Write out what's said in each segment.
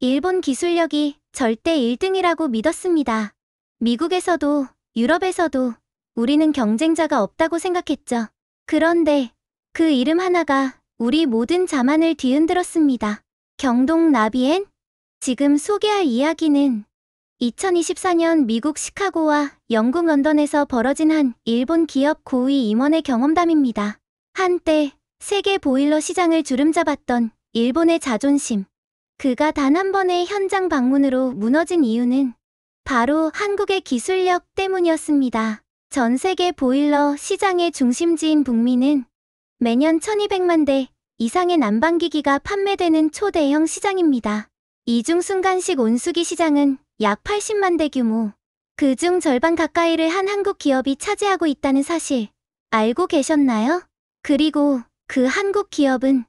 일본 기술력이 절대 1등이라고 믿었습니다. 미국에서도 유럽에서도 우리는 경쟁자가 없다고 생각했죠. 그런데 그 이름 하나가 우리 모든 자만을 뒤흔들었습니다. 경동 나비엔? 지금 소개할 이야기는 2024년 미국 시카고와 영국 런던에서 벌어진 한 일본 기업 고위 임원의 경험담입니다. 한때 세계 보일러 시장을 주름잡았던 일본의 자존심. 그가 단 한 번의 현장 방문으로 무너진 이유는 바로 한국의 기술력 때문이었습니다. 전 세계 보일러 시장의 중심지인 북미는 매년 1200만 대 이상의 난방기기가 판매되는 초대형 시장입니다. 이중 순간식 온수기 시장은 약 80만 대 규모, 그중 절반 가까이를 한 한국 기업이 차지하고 있다는 사실 알고 계셨나요? 그리고 그 한국 기업은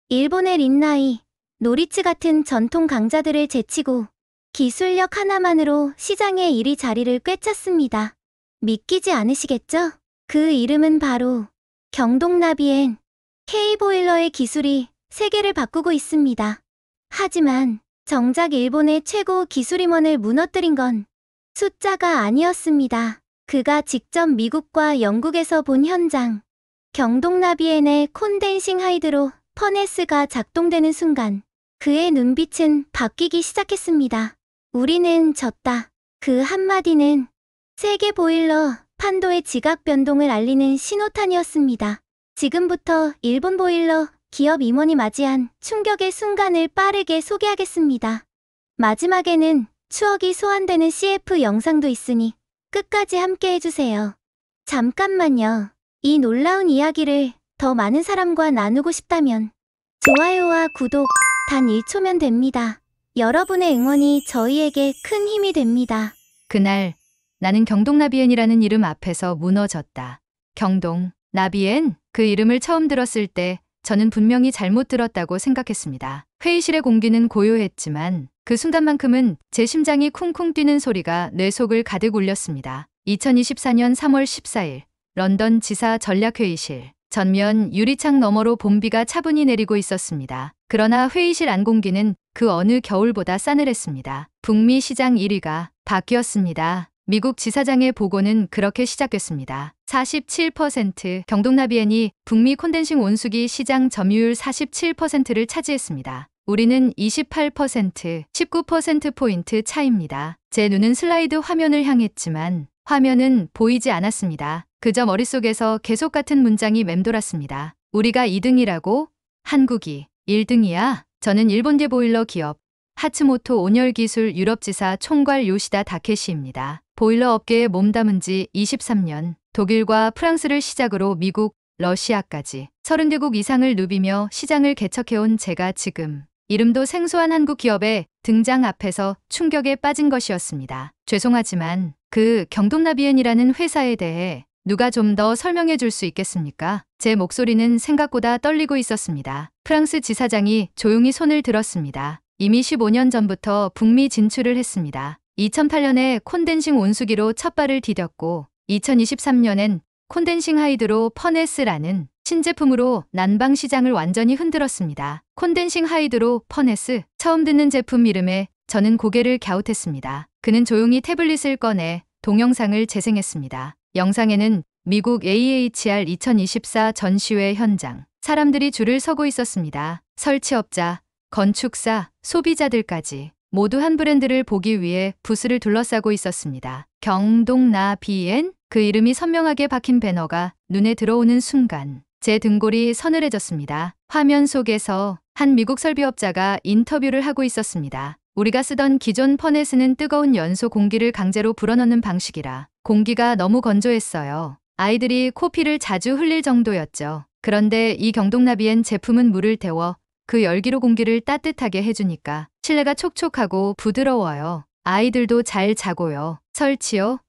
일본의 린나이, 노리츠 같은 전통 강자들을 제치고 기술력 하나만으로 시장의 1위 자리를 꿰찼습니다. 믿기지 않으시겠죠? 그 이름은 바로 경동나비엔. K보일러의 기술이 세계를 바꾸고 있습니다. 하지만 정작 일본의 최고 기술임원을 무너뜨린 건 숫자가 아니었습니다. 그가 직접 미국과 영국에서 본 현장. 경동나비엔의 콘덴싱 하이드로 퍼네스가 작동되는 순간 그의 눈빛은 바뀌기 시작했습니다. 우리는 졌다. 그 한마디는 세계 보일러 판도의 지각 변동을 알리는 신호탄이었습니다. 지금부터 일본 보일러 기업 임원이 맞이한 충격의 순간을 빠르게 소개하겠습니다. 마지막에는 추억이 소환되는 CF 영상도 있으니 끝까지 함께 해주세요. 잠깐만요. 이 놀라운 이야기를 더 많은 사람과 나누고 싶다면 좋아요와 구독 단 1초면 됩니다. 여러분의 응원이 저희에게 큰 힘이 됩니다. 그날 나는 경동나비엔이라는 이름 앞에서 무너졌다. 경동, 나비엔? 그 이름을 처음 들었을 때 저는 분명히 잘못 들었다고 생각했습니다. 회의실의 공기는 고요했지만 그 순간만큼은 제 심장이 쿵쿵 뛰는 소리가 뇌 속을 가득 울렸습니다. 2024년 3월 14일 런던 지사 전략회의실. 전면 유리창 너머로 봄비가 차분히 내리고 있었습니다. 그러나 회의실 안 공기는 그 어느 겨울보다 싸늘했습니다. 북미 시장 1위가 바뀌었습니다. 미국 지사장의 보고는 그렇게 시작됐습니다. 47% 경동나비엔이 북미 콘덴싱 온수기 시장 점유율 47%를 차지했습니다. 우리는 28%, 19%포인트 차이입니다. 제 눈은 슬라이드 화면을 향했지만 화면은 보이지 않았습니다. 그저 머릿속에서 계속 같은 문장이 맴돌았습니다. 우리가 2등이라고? 한국이 1등이야? 저는 일본계 보일러 기업 하츠모토 온열기술 유럽지사 총괄 요시다 다케시입니다. 보일러 업계에 몸담은 지 23년, 독일과 프랑스를 시작으로 미국, 러시아까지 30개국 이상을 누비며 시장을 개척해온 제가 지금 이름도 생소한 한국 기업의 등장 앞에서 충격에 빠진 것이었습니다. 죄송하지만 그 경동나비엔이라는 회사에 대해 누가 좀 더 설명해 줄 수 있겠습니까? 제 목소리는 생각보다 떨리고 있었습니다. 프랑스 지사장이 조용히 손을 들었습니다. 이미 15년 전부터 북미 진출을 했습니다. 2008년에 콘덴싱 온수기로 첫 발을 디뎠고 2023년엔 콘덴싱 하이드로 퍼네스라는 신제품으로 난방 시장을 완전히 흔들었습니다. 콘덴싱 하이드로 퍼네스, 처음 듣는 제품 이름에 저는 고개를 갸웃했습니다. 그는 조용히 태블릿을 꺼내 동영상을 재생했습니다. 영상에는 미국 AHR 2024 전시회 현장, 사람들이 줄을 서고 있었습니다. 설치업자, 건축사, 소비자들까지 모두 한 브랜드를 보기 위해 부스를 둘러싸고 있었습니다. 경동나비엔? 그 이름이 선명하게 박힌 배너가 눈에 들어오는 순간 제 등골이 서늘해졌습니다. 화면 속에서 한 미국 설비업자가 인터뷰를 하고 있었습니다. 우리가 쓰던 기존 퍼네스는 뜨거운 연소 공기를 강제로 불어넣는 방식이라 공기가 너무 건조했어요. 아이들이 코피를 자주 흘릴 정도였죠. 그런데 이 경동나비엔 제품은 물을 데워 그 열기로 공기를 따뜻하게 해주니까 실내가 촉촉하고 부드러워요. 아이들도 잘 자고요. 설치요?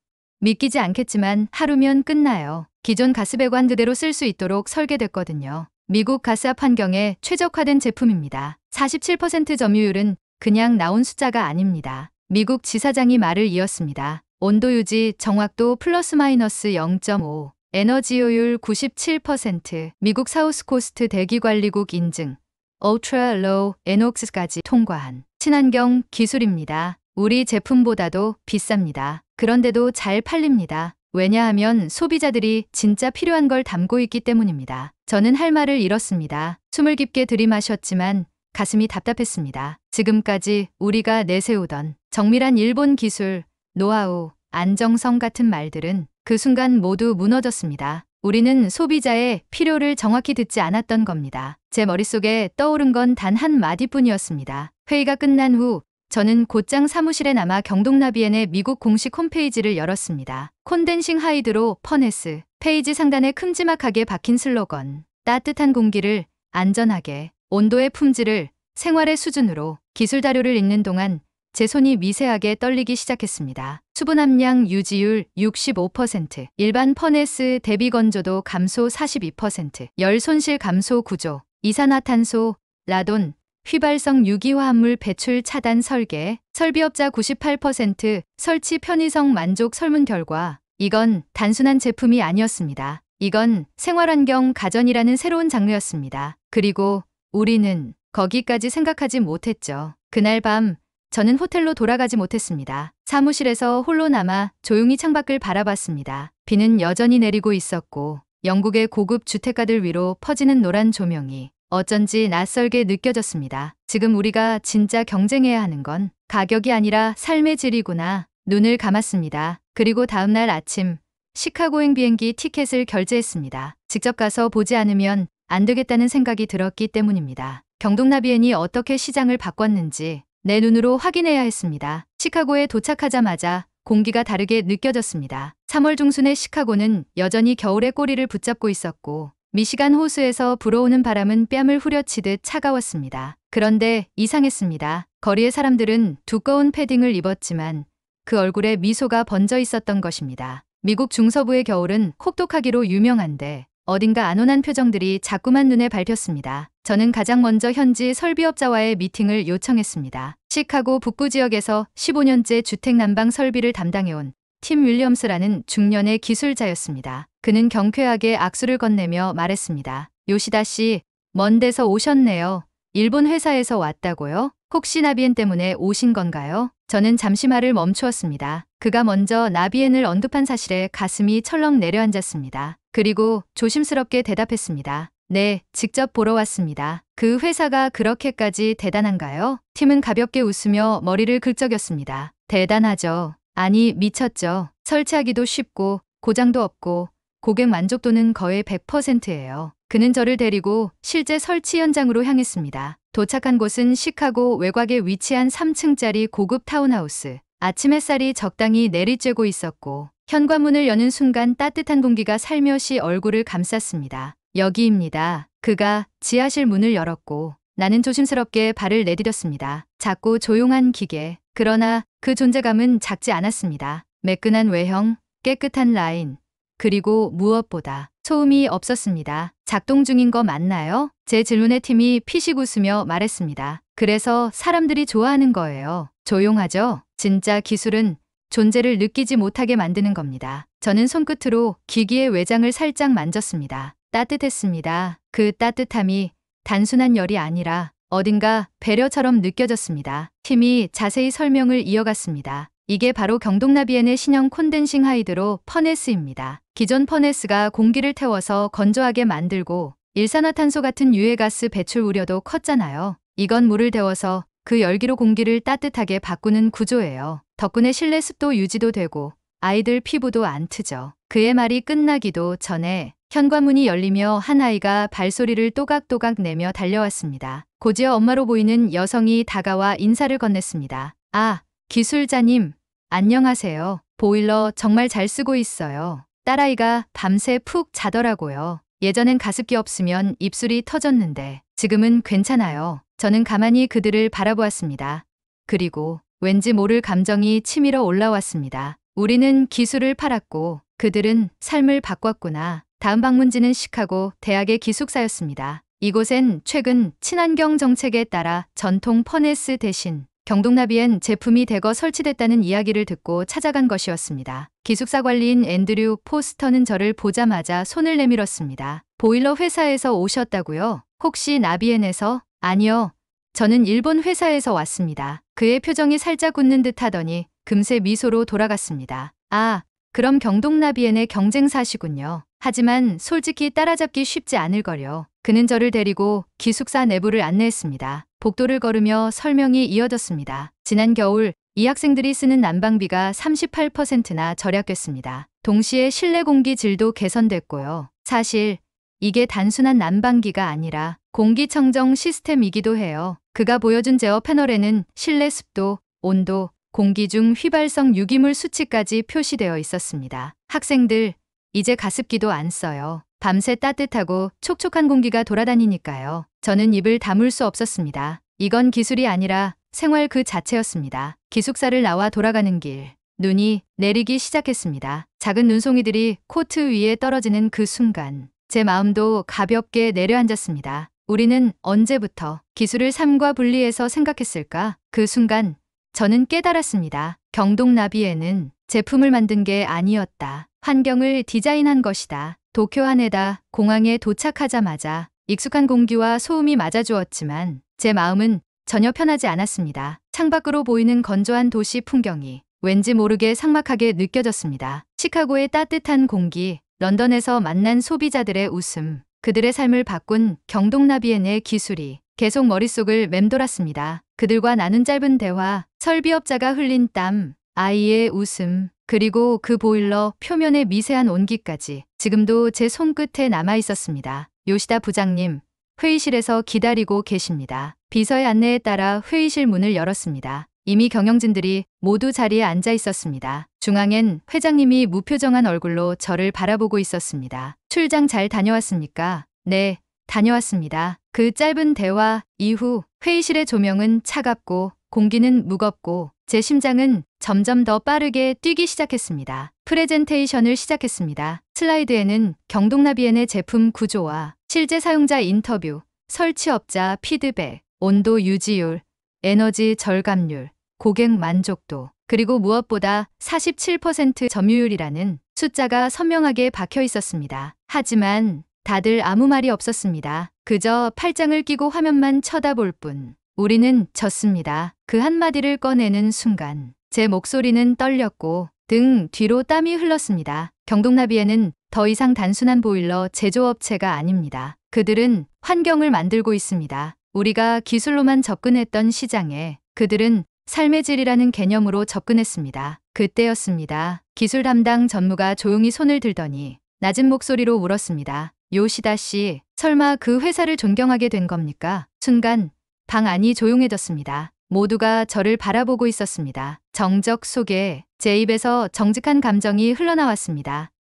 믿기지 않겠지만 하루면 끝나요. 기존 가스배관 그대로 쓸 수 있도록 설계됐거든요. 미국 가스압 환경에 최적화된 제품입니다. 47% 점유율은 그냥 나온 숫자가 아닙니다. 미국 지사장이 말을 이었습니다. 온도 유지 정확도 플러스 마이너스 0.5, 에너지 효율 97%, 미국 사우스코스트 대기관리국 인증, 울트라 로우 NOx까지 통과한 친환경 기술입니다. 우리 제품보다도 비쌉니다. 그런데도 잘 팔립니다. 왜냐하면 소비자들이 진짜 필요한 걸 담고 있기 때문입니다. 저는 할 말을 잃었습니다. 숨을 깊게 들이마셨지만 가슴이 답답했습니다. 지금까지 우리가 내세우던 정밀한 일본 기술, 노하우, 안정성 같은 말들은 그 순간 모두 무너졌습니다. 우리는 소비자의 필요를 정확히 듣지 않았던 겁니다. 제 머릿속에 떠오른 건 단 한 마디뿐이었습니다. 회의가 끝난 후 저는 곧장 사무실에 남아 경동나비엔의 미국 공식 홈페이지를 열었습니다. 콘덴싱 하이드로 퍼네스. 페이지 상단에 큼지막하게 박힌 슬로건. 따뜻한 공기를 안전하게, 온도의 품질을 생활의 수준으로. 기술 자료를 읽는 동안 제 손이 미세하게 떨리기 시작했습니다. 수분 함량 유지율 65%, 일반 퍼네스 대비 건조도 감소 42%, 열 손실 감소 구조, 이산화탄소, 라돈, 휘발성 유기화합물 배출 차단 설계, 설비업자 98%, 설치 편의성 만족 설문 결과. 이건 단순한 제품이 아니었습니다. 이건 생활환경 가전이라는 새로운 장르였습니다. 그리고 우리는 거기까지 생각하지 못했죠. 그날 밤 저는 호텔로 돌아가지 못했습니다. 사무실에서 홀로 남아 조용히 창밖을 바라봤습니다. 비는 여전히 내리고 있었고 영국의 고급 주택가들 위로 퍼지는 노란 조명이 어쩐지 낯설게 느껴졌습니다. 지금 우리가 진짜 경쟁해야 하는 건 가격이 아니라 삶의 질이구나. 눈을 감았습니다. 그리고 다음날 아침 시카고행 비행기 티켓을 결제했습니다. 직접 가서 보지 않으면 안 되겠다는 생각이 들었기 때문입니다. 경동나비엔이 어떻게 시장을 바꿨는지 내 눈으로 확인해야 했습니다. 시카고에 도착하자마자 공기가 다르게 느껴졌습니다. 3월 중순의 시카고는 여전히 겨울의 꼬리를 붙잡고 있었고 미시간 호수에서 불어오는 바람은 뺨을 후려치듯 차가웠습니다. 그런데 이상했습니다. 거리의 사람들은 두꺼운 패딩을 입었지만 그 얼굴에 미소가 번져 있었던 것입니다. 미국 중서부의 겨울은 혹독하기로 유명한데 어딘가 안온한 표정들이 자꾸만 눈에 밟혔습니다. 저는 가장 먼저 현지 설비업자와의 미팅을 요청했습니다. 시카고 북부 지역에서 15년째 주택 난방 설비를 담당해온 팀 윌리엄스라는 중년의 기술자였습니다. 그는 경쾌하게 악수를 건네며 말했습니다. 요시다 씨, 먼 데서 오셨네요. 일본 회사에서 왔다고요? 혹시 나비엔 때문에 오신 건가요? 저는 잠시 말을 멈추었습니다. 그가 먼저 나비엔을 언급한 사실에 가슴이 철렁 내려앉았습니다. 그리고 조심스럽게 대답했습니다. 네, 직접 보러 왔습니다. 그 회사가 그렇게까지 대단한가요? 팀은 가볍게 웃으며 머리를 긁적였습니다. 대단하죠. 아니, 미쳤죠. 설치하기도 쉽고 고장도 없고 고객 만족도는 거의 100%예요. 그는 저를 데리고 실제 설치 현장으로 향했습니다. 도착한 곳은 시카고 외곽에 위치한 3층짜리 고급 타운하우스. 아침 햇살이 적당히 내리쬐고 있었고 현관문을 여는 순간 따뜻한 공기가 살며시 얼굴을 감쌌습니다. 여기입니다. 그가 지하실 문을 열었고 나는 조심스럽게 발을 내디뎠습니다. 작고 조용한 기계. 그러나 그 존재감은 작지 않았습니다. 매끈한 외형, 깨끗한 라인, 그리고 무엇보다 소음이 없었습니다. 작동 중인 거 맞나요? 제 질문에 팀이 피식 웃으며 말했습니다. 그래서 사람들이 좋아하는 거예요. 조용하죠? 진짜 기술은 존재를 느끼지 못하게 만드는 겁니다. 저는 손끝으로 기기의 외장을 살짝 만졌습니다. 따뜻했습니다. 그 따뜻함이 단순한 열이 아니라 어딘가 배려처럼 느껴졌습니다. 팀이 자세히 설명을 이어갔습니다. 이게 바로 경동나비엔의 신형 콘덴싱 하이드로 퍼네스입니다. 기존 퍼네스가 공기를 태워서 건조하게 만들고 일산화탄소 같은 유해가스 배출 우려도 컸잖아요. 이건 물을 데워서 그 열기로 공기를 따뜻하게 바꾸는 구조예요. 덕분에 실내 습도 유지도 되고 아이들 피부도 안 트죠. 그의 말이 끝나기도 전에 현관문이 열리며 한 아이가 발소리를 또각또각 내며 달려왔습니다. 고지어 엄마로 보이는 여성이 다가와 인사를 건넸습니다. 아, 기술자님, 안녕하세요. 보일러 정말 잘 쓰고 있어요. 딸아이가 밤새 푹 자더라고요. 예전엔 가습기 없으면 입술이 터졌는데 지금은 괜찮아요. 저는 가만히 그들을 바라보았습니다. 그리고 왠지 모를 감정이 치밀어 올라왔습니다. 우리는 기술을 팔았고 그들은 삶을 바꿨구나. 다음 방문지는 시카고 대학의 기숙사였습니다. 이곳엔 최근 친환경 정책에 따라 전통 퍼네스 대신 경동나비엔 제품이 대거 설치됐다는 이야기를 듣고 찾아간 것이었습니다. 기숙사 관리인 앤드류 포스터는 저를 보자마자 손을 내밀었습니다. 보일러 회사에서 오셨다고요? 혹시 나비엔에서? 아니요. 저는 일본 회사에서 왔습니다. 그의 표정이 살짝 웃는 듯 하더니 금세 미소로 돌아갔습니다. 아, 그럼 경동나비엔의 경쟁사시군요. 하지만 솔직히 따라잡기 쉽지 않을 거려. 그는 저를 데리고 기숙사 내부를 안내했습니다. 복도를 걸으며 설명이 이어졌습니다. 지난 겨울 이 학생들이 쓰는 난방비가 38%나 절약됐습니다. 동시에 실내 공기 질도 개선됐고요. 사실 이게 단순한 난방기가 아니라 공기청정 시스템이기도 해요. 그가 보여준 제어 패널에는 실내 습도, 온도, 공기 중 휘발성 유기물 수치까지 표시되어 있었습니다. 학생들, 이제 가습기도 안 써요. 밤새 따뜻하고 촉촉한 공기가 돌아다니니까요. 저는 입을 다물 수 없었습니다. 이건 기술이 아니라 생활 그 자체였습니다. 기숙사를 나와 돌아가는 길, 눈이 내리기 시작했습니다. 작은 눈송이들이 코트 위에 떨어지는 그 순간, 제 마음도 가볍게 내려앉았습니다. 우리는 언제부터 기술을 삶과 분리해서 생각했을까? 그 순간 저는 깨달았습니다. 경동나비에는 제품을 만든 게 아니었다. 환경을 디자인한 것이다. 도쿄 하네다 공항에 도착하자마자 익숙한 공기와 소음이 맞아주었지만 제 마음은 전혀 편하지 않았습니다. 창밖으로 보이는 건조한 도시 풍경이 왠지 모르게 삭막하게 느껴졌습니다. 시카고의 따뜻한 공기, 런던에서 만난 소비자들의 웃음, 그들의 삶을 바꾼 경동나비엔의 기술이 계속 머릿속을 맴돌았습니다. 그들과 나눈 짧은 대화, 설비업자가 흘린 땀, 아이의 웃음, 그리고 그 보일러 표면의 미세한 온기까지 지금도 제 손끝에 남아 있었습니다. 요시다 부장님, 회의실에서 기다리고 계십니다. 비서의 안내에 따라 회의실 문을 열었습니다. 이미 경영진들이 모두 자리에 앉아 있었습니다. 중앙엔 회장님이 무표정한 얼굴로 저를 바라보고 있었습니다. 출장 잘 다녀왔습니까? 네, 다녀왔습니다. 그 짧은 대화 이후 회의실의 조명은 차갑고 공기는 무겁고 제 심장은 점점 더 빠르게 뛰기 시작했습니다. 프레젠테이션을 시작했습니다. 슬라이드에는 경동나비엔의 제품 구조와 실제 사용자 인터뷰, 설치업자 피드백, 온도 유지율, 에너지 절감률, 고객 만족도, 그리고 무엇보다 47% 점유율이라는 숫자가 선명하게 박혀 있었습니다. 하지만 다들 아무 말이 없었습니다. 그저 팔짱을 끼고 화면만 쳐다볼 뿐. 우리는 졌습니다. 그 한마디를 꺼내는 순간 제 목소리는 떨렸고 등 뒤로 땀이 흘렀습니다. 경동나비에는 더 이상 단순한 보일러 제조업체가 아닙니다. 그들은 환경을 만들고 있습니다. 우리가 기술로만 접근했던 시장에 그들은 삶의 질이라는 개념으로 접근했습니다. 그때였습니다. 기술 담당 전무가 조용히 손을 들더니 낮은 목소리로 물었습니다. 요시다 씨, 설마 그 회사를 존경하게 된 겁니까? 순간 방 안이 조용해졌습니다. 모두가 저를 바라보고 있었습니다. 정적 속에 제 입에서 정직한 감정이 흘러나왔습니다.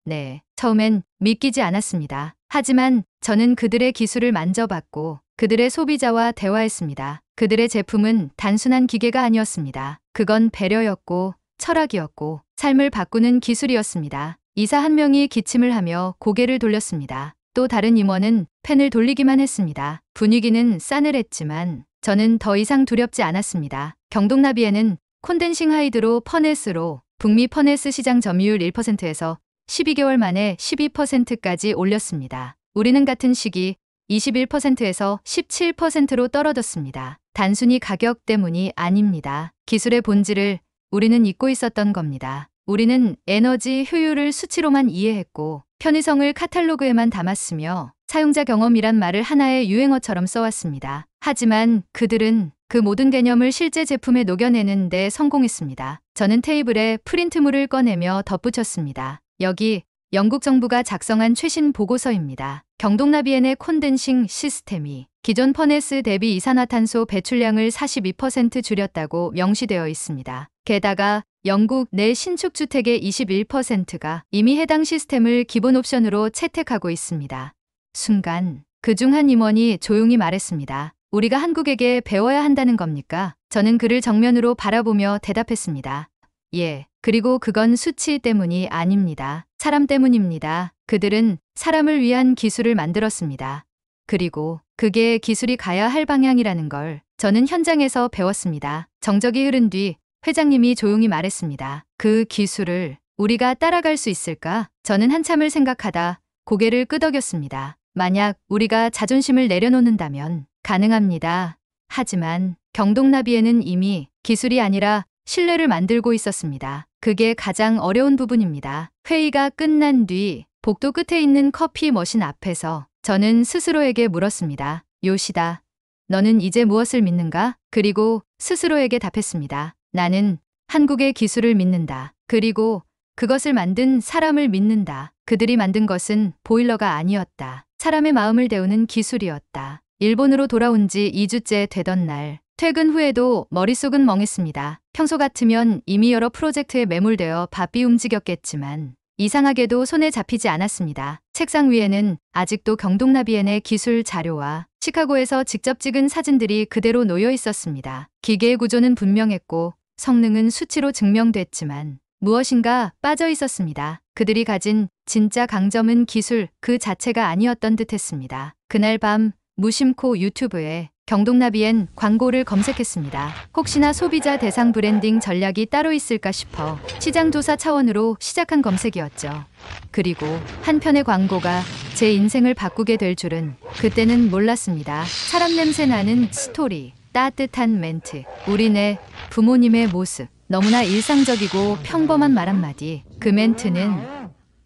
네, 처음엔 믿기지 않았습니다. 하지만 저는 그들의 기술을 만져봤고 그들의 소비자와 대화했습니다. 그들의 제품은 단순한 기계가 아니었습니다. 그건 배려였고 철학이었고 삶을 바꾸는 기술이었습니다. 이사 한 명이 기침을 하며 고개를 돌렸습니다. 또 다른 임원은 펜을 돌리기만 했습니다. 분위기는 싸늘했지만 저는 더 이상 두렵지 않았습니다. 경동나비에는 콘덴싱 하이드로 퍼네스로 북미 퍼네스 시장 점유율 1%에서 12개월 만에 12%까지 올렸습니다. 우리는 같은 시기 21%에서 17%로 떨어졌습니다. 단순히 가격 때문이 아닙니다. 기술의 본질을 우리는 잊고 있었던 겁니다. 우리는 에너지 효율을 수치로만 이해했고 편의성을 카탈로그에만 담았으며 사용자 경험이란 말을 하나의 유행어처럼 써왔습니다. 하지만 그들은 그 모든 개념을 실제 제품에 녹여내는 데 성공했습니다. 저는 테이블에 프린트물을 꺼내며 덧붙였습니다. 여기 영국 정부가 작성한 최신 보고서입니다. 경동나비엔의 콘덴싱 시스템이 기존 퍼네스 대비 이산화탄소 배출량을 42% 줄였다고 명시되어 있습니다. 게다가 영국 내 신축 주택의 21%가 이미 해당 시스템을 기본 옵션으로 채택하고 있습니다. 순간 그중 한 임원이 조용히 말했습니다. 우리가 한국에게 배워야 한다는 겁니까? 저는 그를 정면으로 바라보며 대답했습니다. 예, 그리고 그건 수치 때문이 아닙니다. 사람 때문입니다. 그들은 사람을 위한 기술을 만들었습니다. 그리고 그게 기술이 가야 할 방향이라는 걸 저는 현장에서 배웠습니다. 정적이 흐른 뒤 회장님이 조용히 말했습니다. 그 기술을 우리가 따라갈 수 있을까? 저는 한참을 생각하다 고개를 끄덕였습니다. 만약 우리가 자존심을 내려놓는다면 가능합니다. 하지만 경동나비에는 이미 기술이 아니라 신뢰를 만들고 있었습니다. 그게 가장 어려운 부분입니다. 회의가 끝난 뒤 복도 끝에 있는 커피 머신 앞에서 저는 스스로에게 물었습니다. 요시다, 너는 이제 무엇을 믿는가? 그리고 스스로에게 답했습니다. 나는 한국의 기술을 믿는다. 그리고 그것을 만든 사람을 믿는다. 그들이 만든 것은 보일러가 아니었다. 사람의 마음을 데우는 기술이었다. 일본으로 돌아온 지 2주째 되던 날, 퇴근 후에도 머릿속은 멍했습니다. 평소 같으면 이미 여러 프로젝트에 매몰되어 바삐 움직였겠지만 이상하게도 손에 잡히지 않았습니다. 책상 위에는 아직도 경동나비엔의 기술 자료와 시카고에서 직접 찍은 사진들이 그대로 놓여 있었습니다. 기계의 구조는 분명했고 성능은 수치로 증명됐지만 무엇인가 빠져 있었습니다. 그들이 가진 진짜 강점은 기술 그 자체가 아니었던 듯했습니다. 그날 밤 무심코 유튜브에 경동나비엔 광고를 검색했습니다. 혹시나 소비자 대상 브랜딩 전략이 따로 있을까 싶어 시장조사 차원으로 시작한 검색이었죠. 그리고 한 편의 광고가 제 인생을 바꾸게 될 줄은 그때는 몰랐습니다. 사람 냄새 나는 스토리, 따뜻한 멘트, 우리네 부모님의 모습, 너무나 일상적이고 평범한 말 한마디. 그 멘트는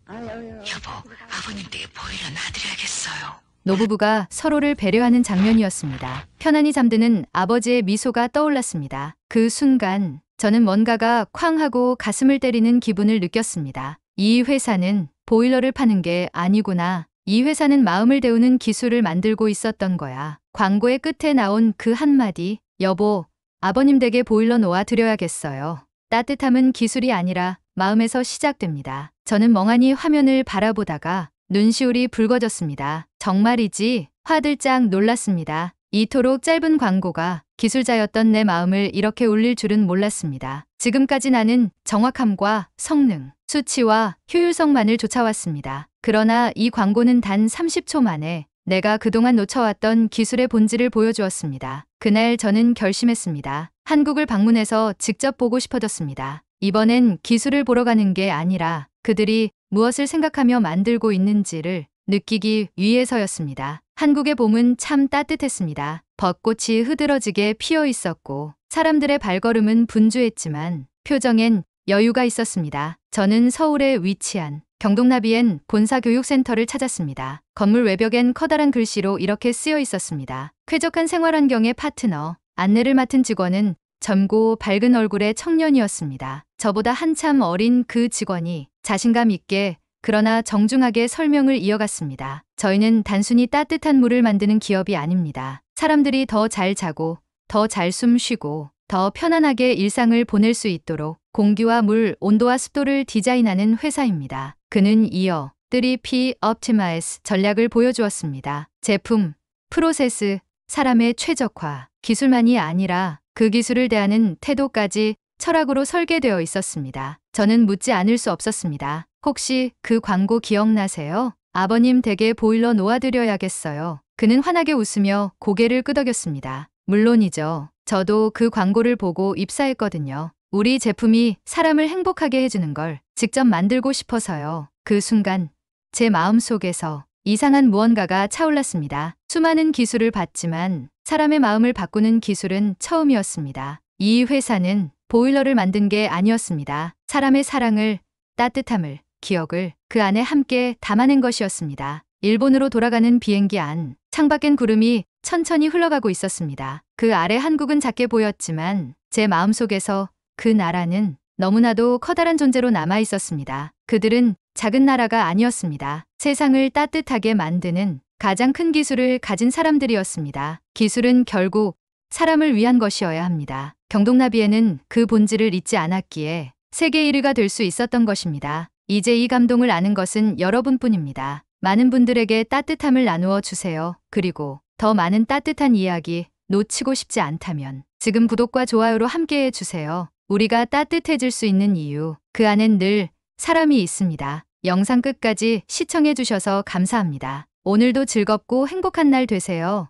여보, 아버님 댁에 보일러 놔드려야겠어요. 노부부가 서로를 배려하는 장면이었습니다. 편안히 잠드는 아버지의 미소가 떠올랐습니다. 그 순간 저는 뭔가가 쾅 하고 가슴을 때리는 기분을 느꼈습니다. 이 회사는 보일러를 파는 게 아니구나. 이 회사는 마음을 데우는 기술을 만들고 있었던 거야. 광고의 끝에 나온 그 한마디, 여보, 아버님 댁에 보일러 놓아드려야겠어요. 따뜻함은 기술이 아니라 마음에서 시작됩니다. 저는 멍하니 화면을 바라보다가 눈시울이 붉어졌습니다. 정말이지? 화들짝 놀랐습니다. 이토록 짧은 광고가 기술자였던 내 마음을 이렇게 울릴 줄은 몰랐습니다. 지금까지 나는 정확함과 성능, 수치와 효율성만을 쫓아왔습니다. 그러나 이 광고는 단 30초 만에 내가 그동안 놓쳐왔던 기술의 본질을 보여주었습니다. 그날 저는 결심했습니다. 한국을 방문해서 직접 보고 싶어졌습니다. 이번엔 기술을 보러 가는 게 아니라 그들이 무엇을 생각하며 만들고 있는지를 느끼기 위해서였습니다. 한국의 봄은 참 따뜻했습니다. 벚꽃이 흐드러지게 피어 있었고 사람들의 발걸음은 분주했지만 표정엔 여유가 있었습니다. 저는 서울에 위치한 경동나비엔 본사교육센터를 찾았습니다. 건물 외벽엔 커다란 글씨로 이렇게 쓰여 있었습니다. 쾌적한 생활환경의 파트너, 안내를 맡은 직원은 젊고 밝은 얼굴의 청년이었습니다. 저보다 한참 어린 그 직원이 자신감 있게 그러나 정중하게 설명을 이어갔습니다. 저희는 단순히 따뜻한 물을 만드는 기업이 아닙니다. 사람들이 더 잘 자고, 더 잘 숨 쉬고, 더 편안하게 일상을 보낼 수 있도록 공기와 물, 온도와 습도를 디자인하는 회사입니다. 그는 이어 3P Optimize 전략을 보여주었습니다. 제품, 프로세스, 사람의 최적화, 기술만이 아니라 그 기술을 대하는 태도까지 철학으로 설계되어 있었습니다. 저는 묻지 않을 수 없었습니다. 혹시 그 광고 기억나세요? 아버님 댁에 보일러 놓아드려야겠어요. 그는 환하게 웃으며 고개를 끄덕였습니다. 물론이죠. 저도 그 광고를 보고 입사했거든요. 우리 제품이 사람을 행복하게 해주는 걸 직접 만들고 싶어서요. 그 순간 제 마음속에서 이상한 무언가가 차올랐습니다. 수많은 기술을 봤지만 사람의 마음을 바꾸는 기술은 처음이었습니다. 이 회사는 보일러를 만든 게 아니었습니다. 사람의 사랑을, 따뜻함을, 기억을 그 안에 함께 담아낸 것이었습니다. 일본으로 돌아가는 비행기 안, 창밖엔 구름이 천천히 흘러가고 있었습니다. 그 아래 한국은 작게 보였지만 제 마음속에서 그 나라는 너무나도 커다란 존재로 남아 있었습니다. 그들은 작은 나라가 아니었습니다. 세상을 따뜻하게 만드는 가장 큰 기술을 가진 사람들이었습니다. 기술은 결국 사람을 위한 것이어야 합니다. 경동나비에는 그 본질을 잊지 않았기에 세계 1위가 될 수 있었던 것입니다. 이제 이 감동을 아는 것은 여러분뿐입니다. 많은 분들에게 따뜻함을 나누어 주세요. 그리고 더 많은 따뜻한 이야기 놓치고 싶지 않다면 지금 구독과 좋아요로 함께해 주세요. 우리가 따뜻해질 수 있는 이유, 그 안엔 늘 사람이 있습니다. 영상 끝까지 시청해 주셔서 감사합니다. 오늘도 즐겁고 행복한 날 되세요.